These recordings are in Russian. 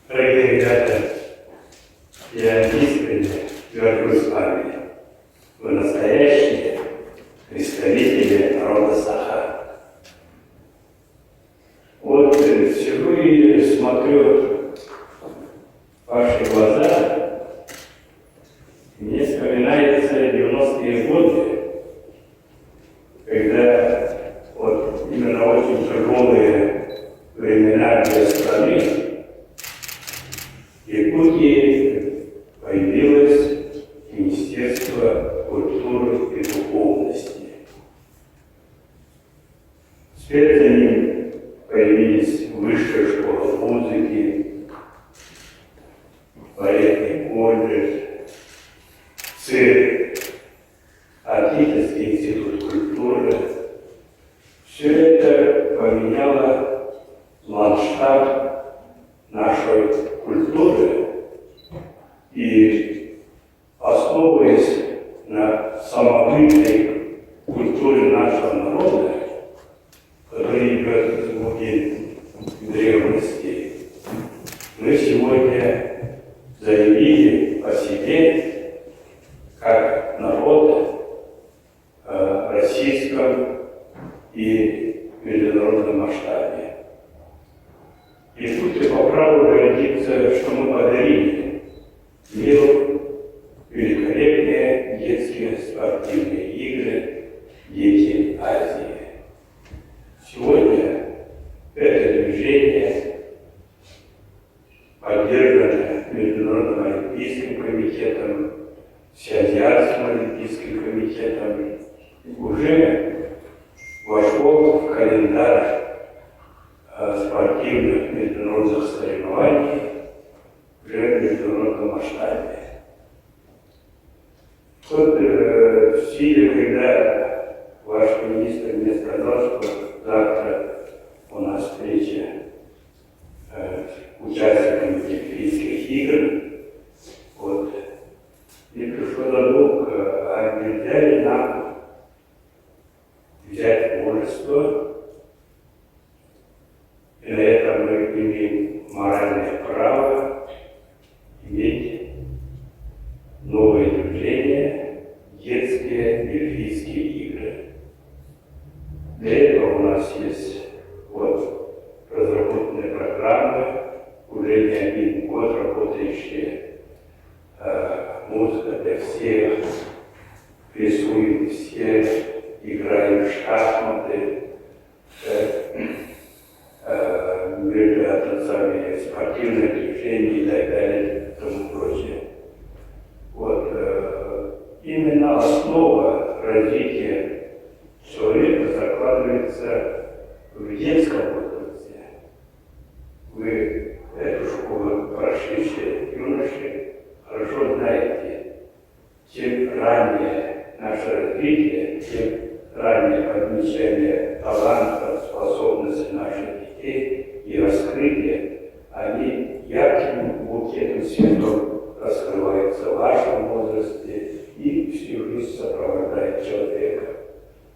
Дорогие ребята, я искренне горжусь вами. Вы настоящие представители народа Саха. Вот сижу и смотрю ваши глаза, и мне вспоминаются 90-е годы, когда вот именно очень тяжелые времена для страны, в Якутии появилось Министерство культуры и духовности. Вслед за ним появились Высшая школа музыки, балетный колледж, цирк, Арктический институт культуры. Все это поменяло ландшафт нашей культуры, и, основываясь на самобытной культуре нашего народа, который идет из глубин древности, мы сегодня заявили о себе как народ в российском и международном масштабе. И тут по праву гордиться, что мы подарили миру великолепные детские спортивные игры «Дети Азии». Сегодня это движение поддержано Международным олимпийским комитетом, Всеазиатским олимпийским комитетом, уже вошло в календарь спортивных международных соревнований уже в международном масштабе. Вот в силе, когда ваш министр мне сказал, что завтра у нас встреча участниками Олимпийских игр, вот, мне пришло на ум, а нельзя ли нам взять мужество, и на это мы имеем моральное право иметь новое движение детские Олимпийские игры. Для этого у нас есть вот разработанные программы, уже не один год работающие, музыка для всех, рисуем все, играем в шахматы, спортивное движение и так далее и тому прочее. Вот, именно основа развития человека закладывается в детском возрасте. Вы эту школу прошедшие юноши хорошо знаете. Чем ранее наше развитие, тем раннее подмечание талантов, способностей наших детей и раскрытие, они ярким букетом цветов раскрываются в вашем возрасте и всю жизнь сопровождает человека.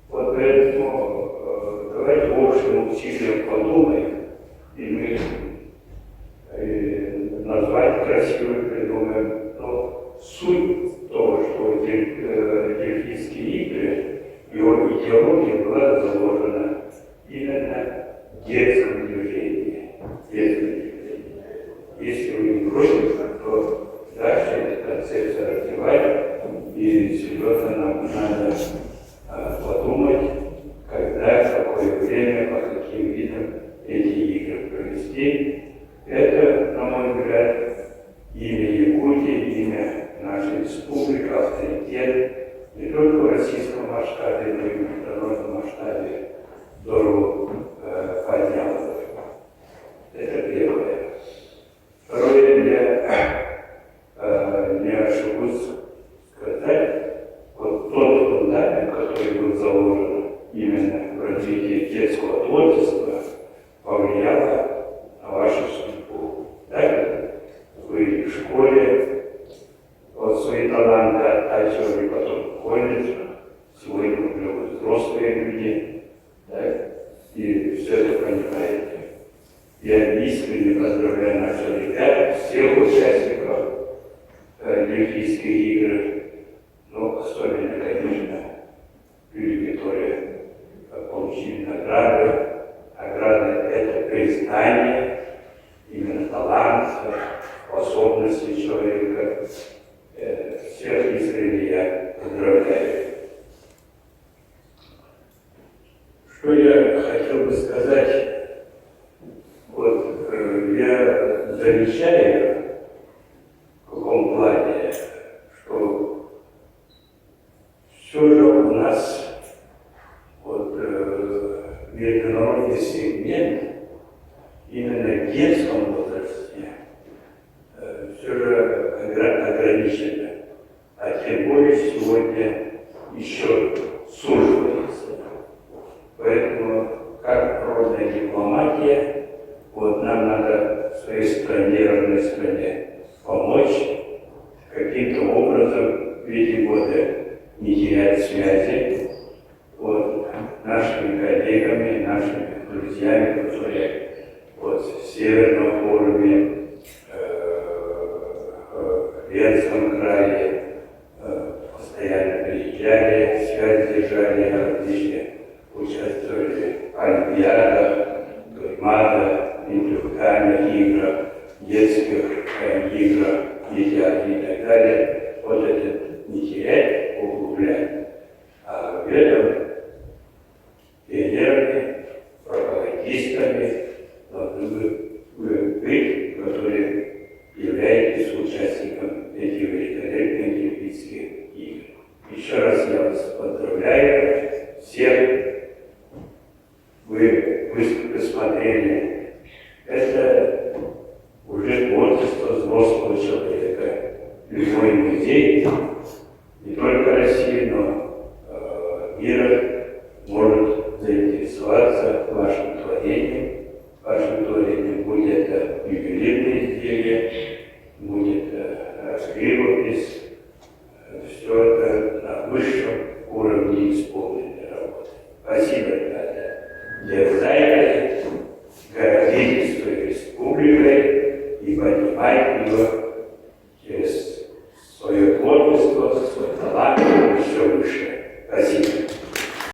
Вот поэтому давайте общим усилием подумаем, и мы назвать красиво придумаем, но суть того, что Олимпийские игры, его идеология была заложена именно в детском движении. Если вы не против, то дальше эту концепцию развивать, и серьезно нам надо подумать, когда, в какое время, по каким видам эти игры провести. Это, на мой взгляд, имя Якутии, имя нашей республики, авторитет не только в российском масштабе, но и в международном масштабе здорово поднялся. Это первое. Второе, я не ошибусь сказать, вот тот фундамент, который был заложен именно в развитии детского творчества, повлияло на вашу судьбу. Так? Вы в школе вот свои таланты оттачивали, потом в колледже, сегодня уже вы взрослые люди, так? И все это понимаете. Я искренне поздравляю наших ребят, таланта, способностей человека. Всех искренне я поздравляю. Что я хотел бы сказать? Вот я замечаю в каком плане, что все же у нас вот, международный сегмент именно в детском возрасте все же ограничено, а тем более сегодня еще суживается. Поэтому как народная дипломатия, вот нам надо в своей стране, родной стране помочь каким-то образом в эти годы не терять связи вот, нашими коллегами, нашими друзьями, которые вот, в Северном форуме, в Венском крае постоянно приезжали, связь держали, различные участвовали в олимпиадах, гаймадах, интеллектуальных играх, детских играх, медиаде и так далее. Вот это не терять, углублять. А в этом пионерами, пропагандистами должны быть, которые являетесь участником этих великолепных Олимпийских игр. Еще раз я вас поздравляю всех. Вы посмотрели, это уже творчество взрослого человека. Любой музей, не только России, но мира, может заинтересоваться вашим творением. Вашим творением, будь это ювелирные изделия, будь это живопись,